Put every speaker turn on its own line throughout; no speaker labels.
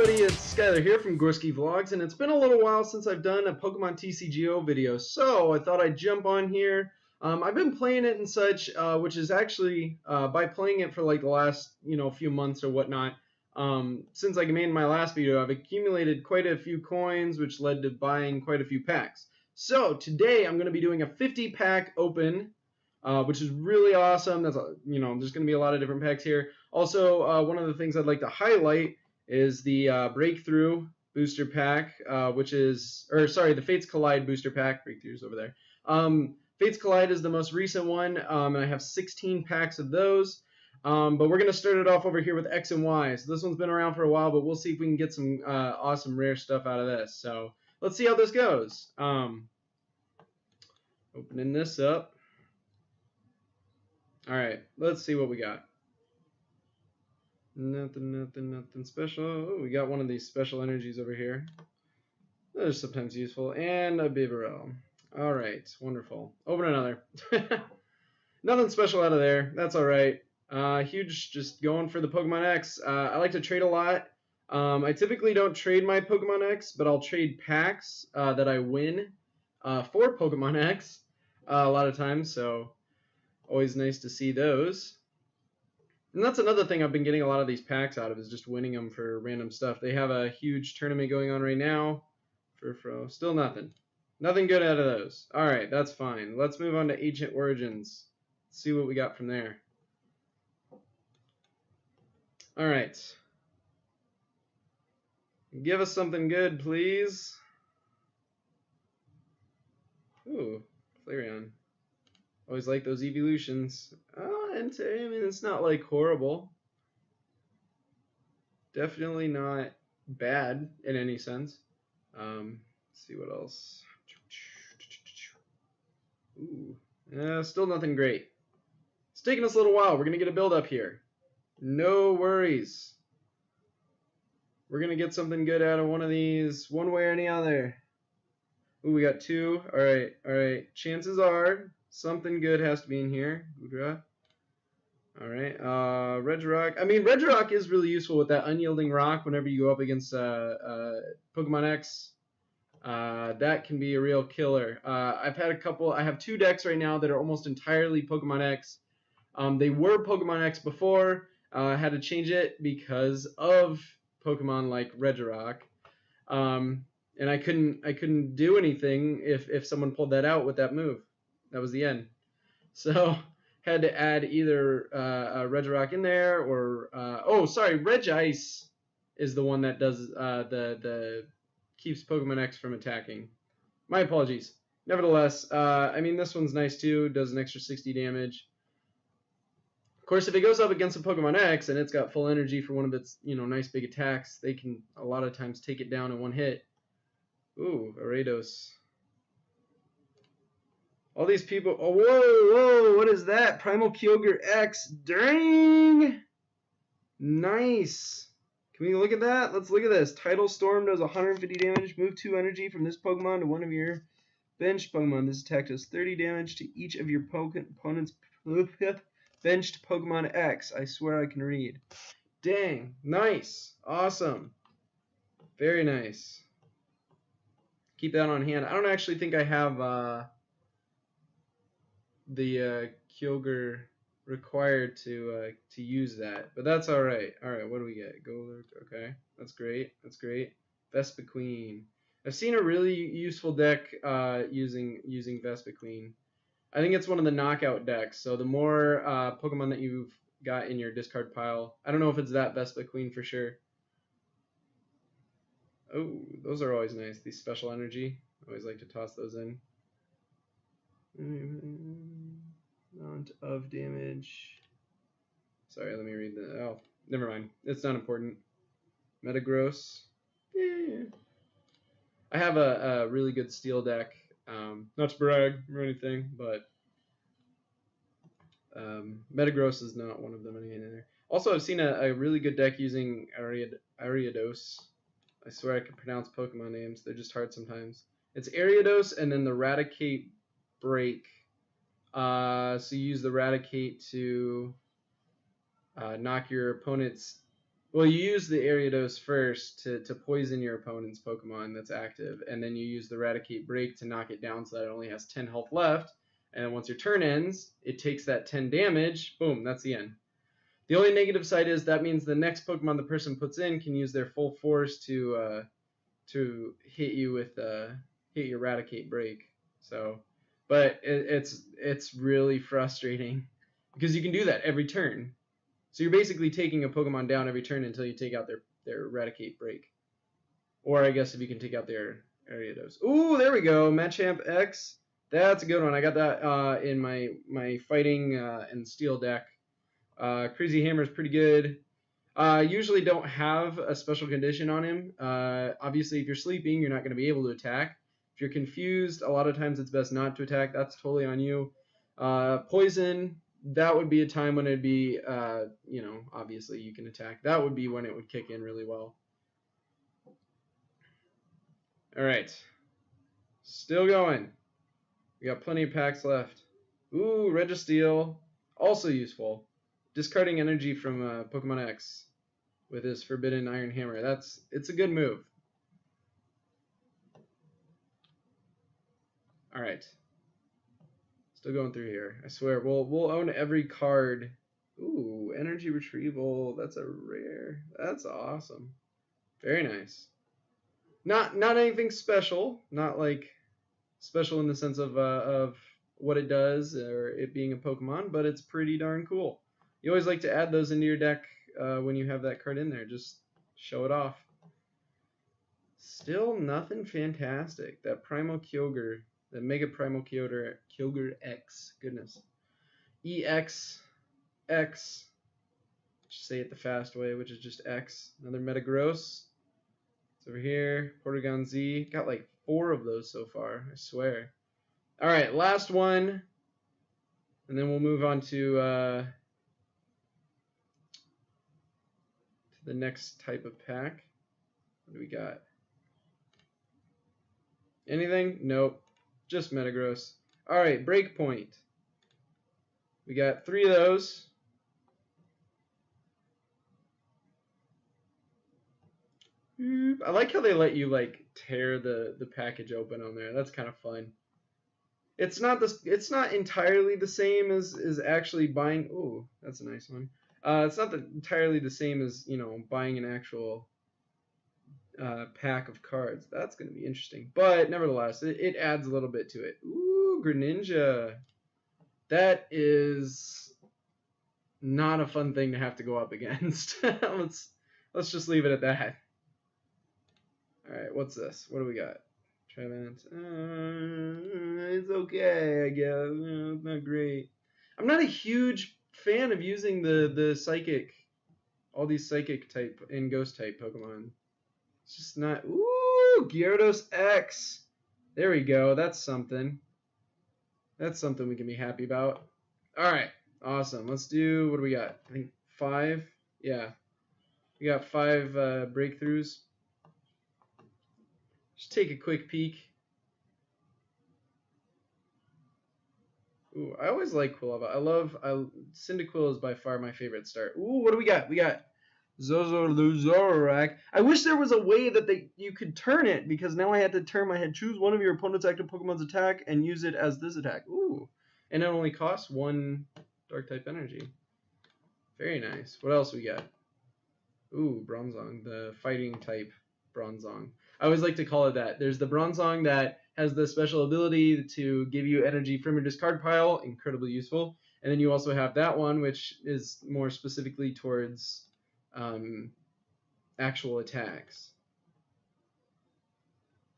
everybody, it's Skylar here from Gorski Vlogs, and it's been a little while since I've done a Pokemon TCGO video, so I thought I'd jump on here. I've been playing it and such, which is actually, by playing it for like the last, few months or whatnot, since I made my last video, I've accumulated quite a few coins, which led to buying quite a few packs. So today I'm going to be doing a 50-pack open, which is really awesome. That's there's going to be a lot of different packs here. Also, one of the things I'd like to highlight is the Breakthrough Booster Pack, the Fates Collide Booster Pack. Breakthrough's over there. Fates Collide is the most recent one, and I have 16 packs of those. But we're going to start it off over here with X and Y. So this one's been around for a while, but we'll see if we can get some awesome rare stuff out of this. So let's see how this goes. Opening this up. All right, let's see what we got. Nothing special. Oh, we got one of these special energies over here. They're sometimes useful. And a Bibarel. All right, wonderful. Open another. Nothing special out of there. That's all right. Huge, just going for the Pokemon X. I like to trade a lot. I typically don't trade my Pokemon X, but I'll trade packs that I win for Pokemon X a lot of times. So always nice to see those. And that's another thing I've been getting a lot of these packs out of, is just winning them for random stuff. They have a huge tournament going on right now. Still nothing. Nothing good out of those. Alright, that's fine. Let's move on to Ancient Origins. Let's see what we got from there. Alright. Give us something good, please. Ooh, Flareon. Always like those evolutions. And I mean, it's not like horrible. Definitely not bad in any sense. Let's see what else. Ooh, still nothing great. It's taking us a little while. We're gonna get a build up here. No worries. We're gonna get something good out of one of these, one way or any other. Ooh, we got two. All right. Chances are something good has to be in here. Alright, Regirock. I mean, Regirock is really useful with that unyielding rock whenever you go up against Pokemon X. That can be a real killer. I have two decks right now that are almost entirely Pokemon X. They were Pokemon X before. I had to change it because of Pokemon like Regirock. And I couldn't do anything if someone pulled that out with that move. That was the end. So had to add either Regirock in there or Regice is the one that does the keeps Pokemon X from attacking. My apologies. Nevertheless, I mean, this one's nice too. Does an extra 60 damage. Of course, if it goes up against a Pokemon X and it's got full energy for one of its nice big attacks, they can a lot of times take it down in one hit. Ooh, Arados. All these people. Oh, whoa, what is that? Primal Kyogre X. Dang! Nice. Can we look at that? Let's look at this. Tidal Storm does 150 damage. Move 2 energy from this Pokemon to one of your benched Pokemon. This attack does 30 damage to each of your opponent's benched Pokemon X. I swear I can read. Dang. Nice. Awesome. Very nice. Keep that on hand. I don't actually think I have the Kyogre required to use that, but that's all right. All right, what do we get? Golurk. Okay, that's great. That's great. Vespiquen. I've seen a really useful deck using Vespiquen. I think it's one of the knockout decks. So the more Pokemon that you've got in your discard pile, I don't know if it's that Vespiquen for sure. Oh, those are always nice. These special energy. I always like to toss those in. Amount of damage. Sorry, let me read the. Oh, never mind. It's not important. Metagross. Yeah. I have a really good steel deck. Not to brag or anything, but Metagross is not one of them either. Also, I've seen a really good deck using Ariados. I swear I can pronounce Pokemon names. They're just hard sometimes. It's Ariados and then the Raticate Break. So you use the Raticate to knock your opponent's Well, you use the Ariados first to poison your opponent's Pokemon that's active, and then you use the Eradicate Break to knock it down so that it only has 10 health left. And then once your turn ends, it takes that 10 damage. Boom, that's the end. The only negative side is that means the next Pokemon the person puts in can use their full force to hit you with hit your Eradicate Break. So, but it's really frustrating because you can do that every turn. So you're basically taking a Pokemon down every turn until you take out their Eradicate Break. Or I guess if you can take out their Ariados. Ooh, there we go. Machamp X. That's a good one. I got that in my fighting and steel deck. Crazy Hammer is pretty good. Usually don't have a special condition on him. Obviously, if you're sleeping, you're not going to be able to attack. If you're confused, a lot of times it's best not to attack. That's totally on you. Poison, that would be a time when it'd be, obviously you can attack. That would be when it would kick in really well. All right. Still going. We got plenty of packs left. Ooh, Registeel, also useful. Discarding energy from Pokemon X with his Forbidden Iron Hammer. It's a good move. All right. Still going through here. I swear, we'll own every card. Ooh, energy retrieval. That's a rare. That's awesome. Very nice. Not anything special. Not like special in the sense of what it does or it being a Pokemon, but it's pretty darn cool. You always like to add those into your deck when you have that card in there. Just show it off. Still nothing fantastic. That Primal Kyogre. The Mega Primal Kyogre X. Goodness. EX. X. Just say it the fast way, which is just X. Another Metagross. It's over here. Porygon Z. Got like 4 of those so far, I swear. Alright, last one. And then we'll move on to the next type of pack. What do we got? Anything? Nope. Just Metagross. Alright, Breakpoint. We got 3 of those. I like how they let you like tear the package open on there. That's kind of fun. It's not entirely the same as actually buying. Ooh, that's a nice one. It's not entirely the same as buying an actual pack of cards. That's going to be interesting. But nevertheless, it adds a little bit to it. Ooh, Greninja. That is not a fun thing to have to go up against. Let's just leave it at that. All right, what's this? What do we got? Trevant. It's okay, I guess. It's not great. I'm not a huge fan of using the psychic, all these psychic type and ghost type Pokemon. It's just not. Ooh, Gyarados X. There we go. That's something. That's something we can be happy about. All right, awesome. Let's do. What do we got? I think 5. Yeah, we got 5 breakthroughs. Just take a quick peek. Ooh, I always like Quilava. Cyndaquil is by far my favorite start. Ooh, what do we got? We got Zoroark. I wish there was a way that you could turn it, because now I had to choose one of your opponent's active Pokemon's attack and use it as this attack. Ooh, and it only costs 1 Dark type energy. Very nice. What else we got? Ooh, Bronzong, the fighting type Bronzong. I always like to call it that. There's the Bronzong that has the special ability to give you energy from your discard pile, incredibly useful. And then you also have that one, which is more specifically towards actual attacks.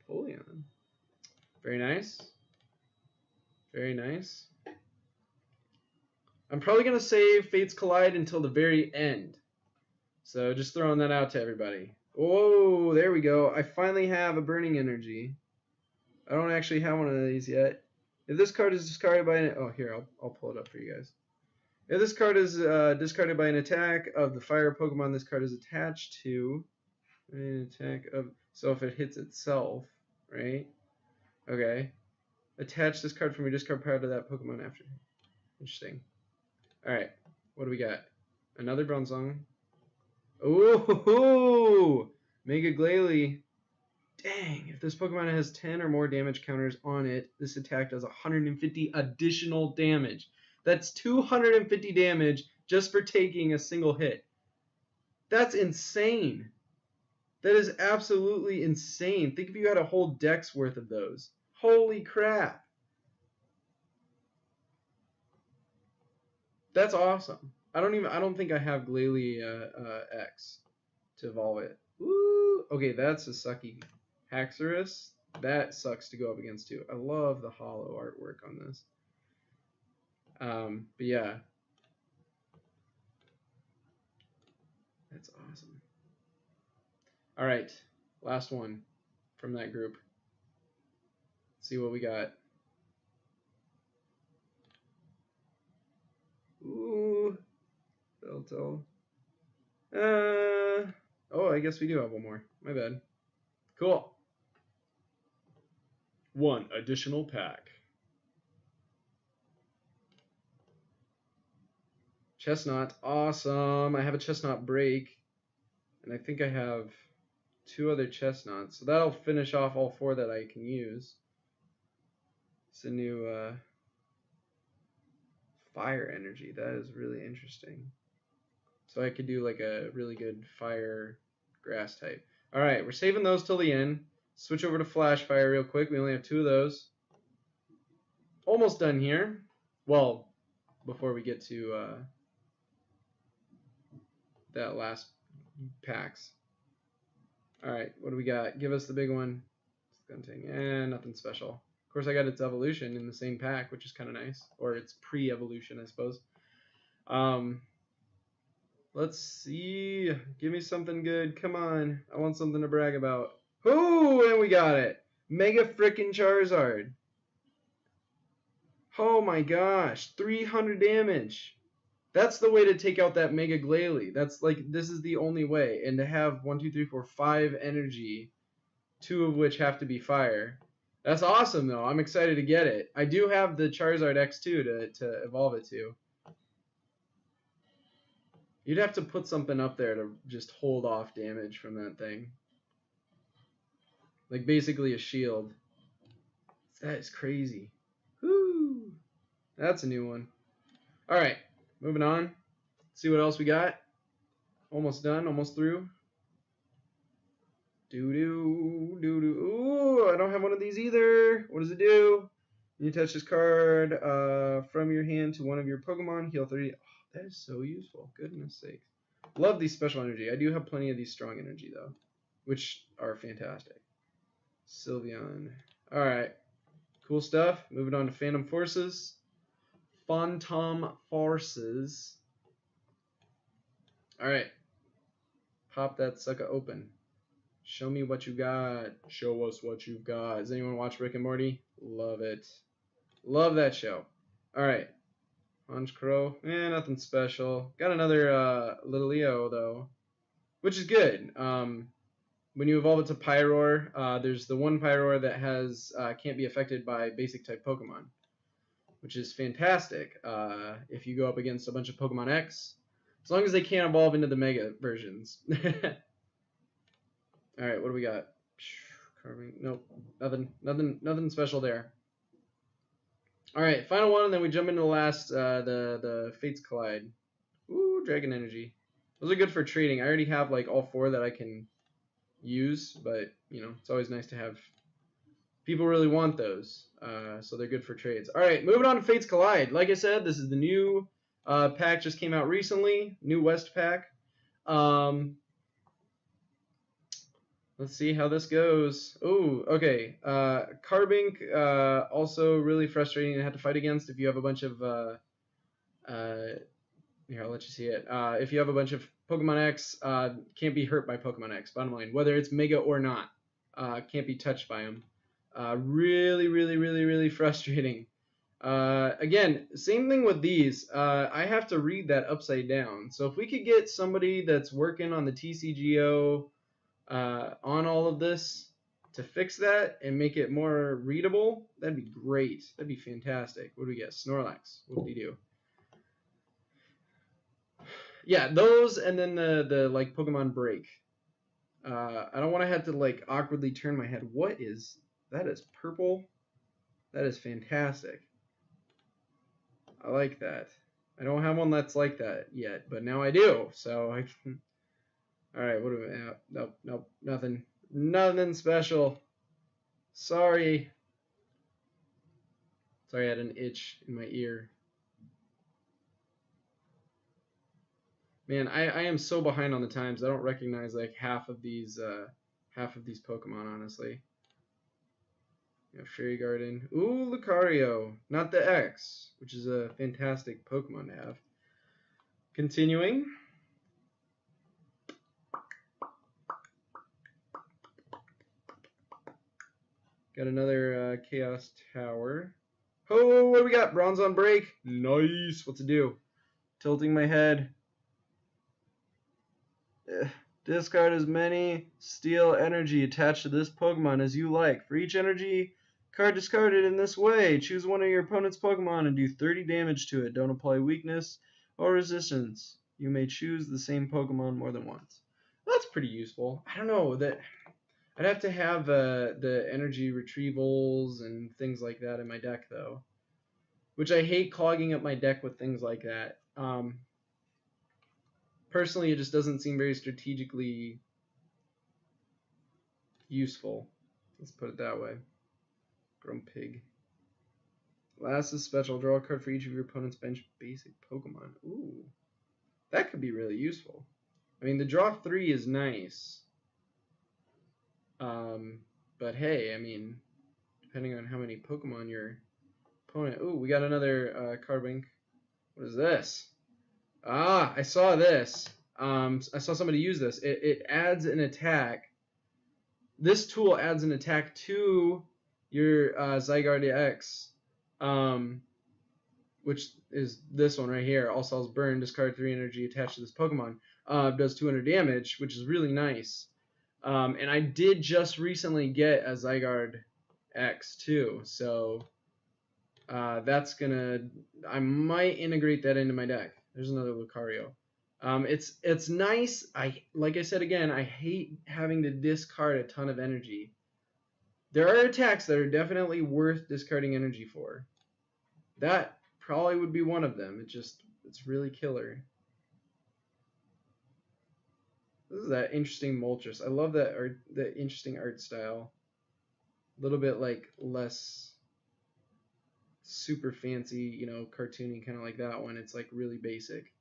Polion. Very nice. Very nice. I'm probably going to save Fates Collide until the very end. So just throwing that out to everybody. Oh, there we go. I finally have a Burning Energy. I don't actually have one of these yet. If this card is discarded by an... Oh, here, I'll pull it up for you guys. If this card is discarded by an attack of the fire Pokemon this card is attached to, an attack of... So if it hits itself, right? Okay. Attach this card from your discard pile to that Pokemon after. Interesting. Alright, what do we got? Another Bronzong. Ooh, Mega Glalie. Dang, if this Pokemon has 10 or more damage counters on it, this attack does 150 additional damage. That's 250 damage just for taking a single hit. That's insane. That is absolutely insane. Think if you had a whole deck's worth of those. Holy crap. That's awesome. I don't think I have Glalie X to evolve it. Woo! Okay, that's a sucky. Haxorus. That sucks to go up against too. I love the hollow artwork on this. But yeah. That's awesome. All right, last one from that group. Let's see what we got. Ooh, Belto. Oh, I guess we do have one more. My bad. Cool. One additional pack. Chestnut, awesome. I have a Chestnut break, and I think I have 2 other Chestnuts. So that'll finish off all 4 that I can use. It's a new fire energy. That is really interesting. So I could do like a really good fire grass type. All right, we're saving those till the end. Switch over to Flash Fire real quick. We only have 2 of those. Almost done here. Well, before we get to that last packs. All right, what do we got? Give us the big one. Nothing special. Of course, I got its evolution in the same pack, which is kind of nice. Or its pre-evolution, I suppose. Let's see. Give me something good. Come on. I want something to brag about. Ooh, and we got it. Mega frickin' Charizard. Oh my gosh. 300 damage. That's the way to take out that Mega Glalie. That's like, this is the only way. And to have 1, 2, 3, 4, 5 energy, 2 of which have to be fire. That's awesome, though. I'm excited to get it. I do have the Charizard X2 to evolve it to. You'd have to put something up there to just hold off damage from that thing. Like basically a shield. That is crazy. Whoo! That's a new one. All right, moving on. Let's see what else we got. Almost done, almost through. Doo-doo, doo-doo. Ooh, I don't have one of these either. What does it do? You touch this card from your hand to one of your Pokemon, heal 30. Oh, that is so useful. Goodness sakes. Love these special energy. I do have plenty of these strong energy, though, which are fantastic. Sylveon. All right. Cool stuff. Moving on to Phantom Forces. Phantom Forces. All right. Pop that sucker open. Show me what you got. Show us what you've got. Does anyone watch Rick and Morty? Love it. Love that show. All right. Honchkrow. Nothing special. Got another Little Leo, though, which is good. When you evolve it to Pyroar, there's the one Pyroar that has can't be affected by basic type Pokemon, which is fantastic if you go up against a bunch of Pokemon X, as long as they can't evolve into the Mega versions. All right, what do we got? Carving. Nope, nothing special there. All right, final one, and then we jump into the last, the Fates Collide. Ooh, Dragon Energy. Those are good for trading. I already have like all 4 that I can use, but you know, it's always nice to have people really want those, so they're good for trades. All right, moving on to Fates Collide. Like I said, this is the new pack, just came out recently, new West pack. Let's see how this goes. Oh, okay. Carbink, also really frustrating to have to fight against if you have a bunch of here, I'll let you see it. If you have a bunch of Pokemon X, can't be hurt by Pokemon X, bottom line. Whether it's Mega or not, can't be touched by them. Really frustrating. Again, same thing with these. I have to read that upside down. So if we could get somebody that's working on the TCGO on all of this to fix that and make it more readable, that'd be great. That'd be fantastic. What do we get? Snorlax. What did he do? Yeah, those and then the like Pokemon Break. I don't want to have to like awkwardly turn my head. What is that? Is purple? That is fantastic. I like that. I don't have one that's like that yet, but now I do. So I can. All right, what do we have? Nope, nope, nothing, nothing special. Sorry. Sorry, I had an itch in my ear. Man, I am so behind on the times. I don't recognize like half of these Pokemon, honestly. You know, Fairy Garden. Ooh, Lucario. Not the X, which is a fantastic Pokemon to have. Continuing. Got another Chaos Tower. Oh, what do we got? Bronze on break. Nice. What's it do? Tilting my head. Discard as many steel energy attached to this Pokemon as you like. For each energy card discarded in this way, choose one of your opponent's Pokemon and do 30 damage to it. Don't apply weakness or resistance. You may choose the same Pokemon more than once. That's pretty useful. I don't know that I'd have to have the energy retrievals and things like that in my deck though, which I hate clogging up my deck with things like that. Personally, it just doesn't seem very strategically useful. Let's put it that way. Grumpig. Last is special. Draw a card for each of your opponent's bench basic Pokemon. Ooh. That could be really useful. I mean, the draw 3 is nice. But hey, I mean, depending on how many Pokemon your opponent... Ooh, we got another Carbink. What is this? Ah, I saw this. I saw somebody use this. It adds an attack. This tool adds an attack to your Zygarde X, which is this one right here. All cells burn, discard 3 energy attached to this Pokemon. Does 200 damage, which is really nice. And I did just recently get a Zygarde X too, so that's gonna. I might integrate that into my deck. There's another Lucario. It's nice. Like I said again, I hate having to discard a ton of energy. There are attacks that are definitely worth discarding energy for. That probably would be one of them. It's really killer. This is that interesting Moltres. I love that art, the interesting art style. A little bit like less super fancy, you know, cartoony, kind of like that one. It's like really basic.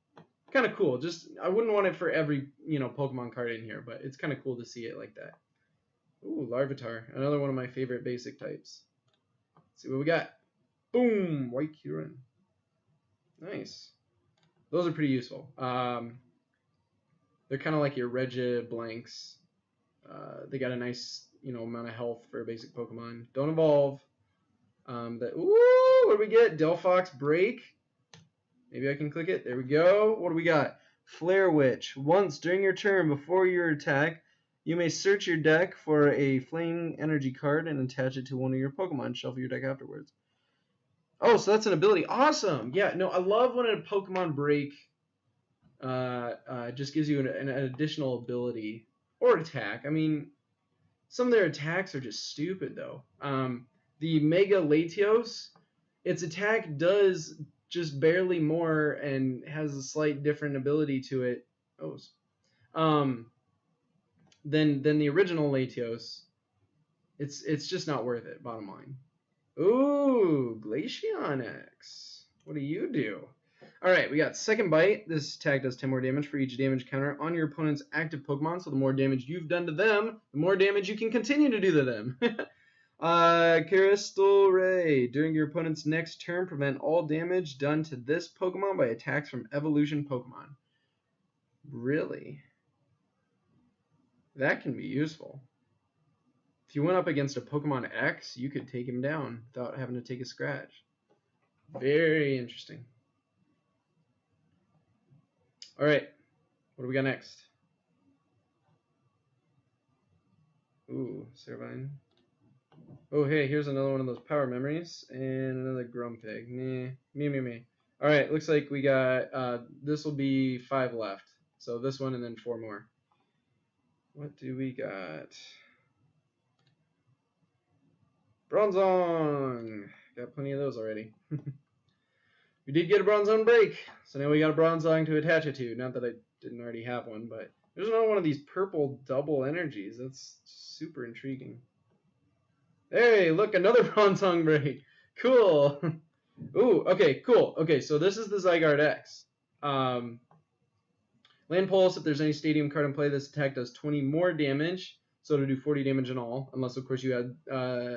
Kind of cool. Just I wouldn't want it for every, you know, Pokemon card in here, but it's kind of cool to see it like that. Ooh, Larvitar, another one of my favorite basic types. Let's see what we got. Boom, White Kyurem. Nice. Those are pretty useful. They're kind of like your Regiblanks. They got a nice, you know, amount of health for a basic Pokemon. Don't evolve. Ooh, what do we get? Delphox Break. Maybe I can click it. There we go. What do we got? Flare Witch. Once during your turn before your attack, you may search your deck for a Flame Energy card and attach it to one of your Pokemon. Shuffle your deck afterwards. Oh, so that's an ability. Awesome. Yeah, no, I love when a Pokemon Break just gives you an additional ability or attack. I mean, some of their attacks are just stupid, though. The Mega Latios, its attack does just barely more and has a slight different ability to it. Than the original Latios. It's just not worth it, bottom line. Ooh, Glaceonix. What do you do? Alright, we got Second Bite. This attack does 10 more damage for each damage counter on your opponent's active Pokemon, so the more damage you've done to them, the more damage you can continue to do to them. Crystal Ray. During your opponent's next turn, prevent all damage done to this Pokemon by attacks from evolution Pokemon. Really? That can be useful. If you went up against a Pokemon X, you could take him down without having to take a scratch. Very interesting. Alright, what do we got next? Ooh, Servine. Oh, hey, here's another one of those power memories. And another Grumpig. Me. All right, looks like we got, this will be 5 left. So this one and then 4 more. What do we got? Bronzong! Got plenty of those already. We did get a Bronzong break, so now we got a Bronzong to attach it to. Not that I didn't already have one, but there's another one of these purple double energies. That's super intriguing. Hey, look, another Bronzong break. Cool. Ooh, okay, cool. Okay, so this is the Zygarde X. Land Pulse, if there's any stadium card in play, this attack does 20 more damage, so it'll do 40 damage in all, unless, of course, you had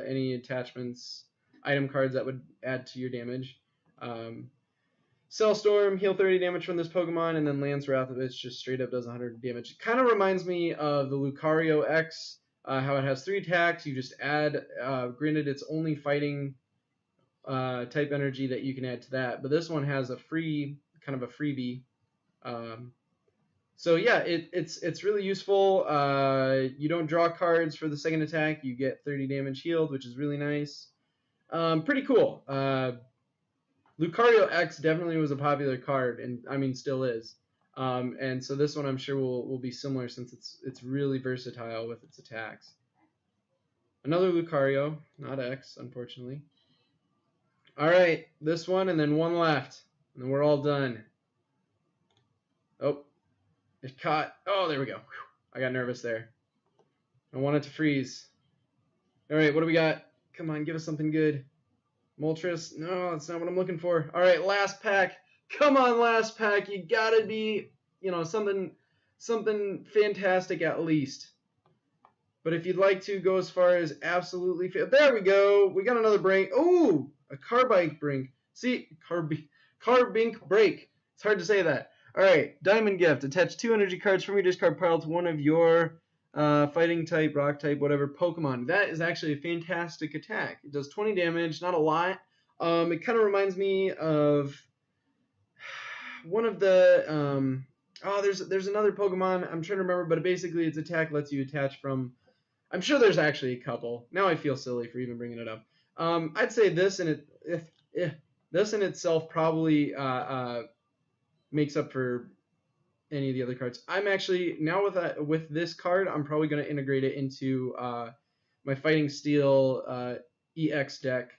any attachments, item cards that would add to your damage. Cellstorm, heal 30 damage from this Pokemon, and then Lance Wrathowitz just straight up does 100 damage. It kind of reminds me of the Lucario X, how it has 3 attacks. You just add, granted, it's only fighting type energy that you can add to that, but this one has a free, kind of a freebie. So yeah, it's really useful. You don't draw cards for the second attack. You get 30 damage healed, which is really nice. Pretty cool. Lucario X definitely was a popular card, and I mean still is. And so this one I'm sure will be similar since it's really versatile with its attacks. Another Lucario, not X, unfortunately. All right, this one and then one left, and then we're all done. Oh, it caught. Oh, there we go. Whew. I got nervous there. I want it to freeze. All right, what do we got? Come on, give us something good. Moltres? No, that's not what I'm looking for. All right, last pack. Come on, last pack. You gotta be, something fantastic at least. But if you'd like to go as far as absolutely, there we go. We got another break. Oh, a Carbink break. See, Carbink break. It's hard to say that. All right, Diamond Gift. Attach 2 energy cards from your discard pile to one of your fighting type, rock type, whatever Pokemon. That is actually a fantastic attack. It does 20 damage, not a lot. It kind of reminds me of one of the there's another Pokemon I'm trying to remember, but basically its attack lets you attach from. I'm sure there's actually a couple. Now I feel silly for even bringing it up. I'd say this and this in itself probably makes up for any of the other cards. I'm actually now with this card, I'm probably going to integrate it into my Fighting Steel EX deck.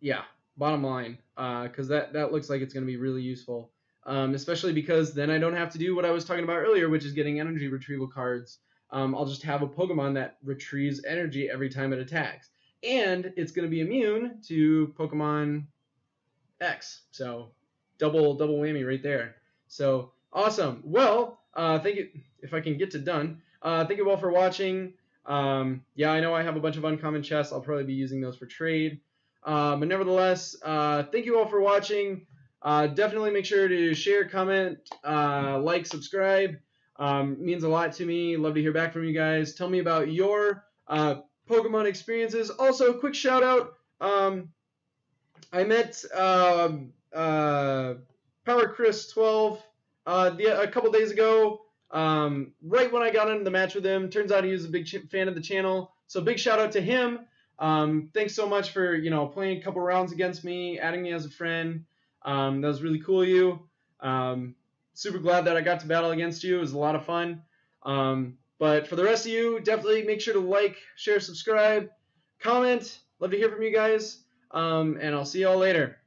Yeah, bottom line, because that looks like it's going to be really useful, especially because then I don't have to do what I was talking about earlier, which is getting energy retrieval cards. I'll just have a Pokemon that retrieves energy every time it attacks, and it's going to be immune to Pokemon X. So double whammy right there. So awesome. Well, thank you. If I can get to done, thank you all for watching. Yeah, I know I have a bunch of uncommon chests. I'll probably be using those for trade. But nevertheless, thank you all for watching. Definitely make sure to share, comment, like, subscribe. Means a lot to me. Love to hear back from you guys. Tell me about your Pokemon experiences. Also, a quick shout out. I met Power Chris 12 a couple days ago. Right when I got into the match with him. Turns out he was a big fan of the channel. So big shout out to him. Thanks so much for playing a couple rounds against me, adding me as a friend. That was really cool of you. Super glad that I got to battle against you. It was a lot of fun. But for the rest of you, definitely make sure to like, share, subscribe, comment. Love to hear from you guys. And I'll see y'all later.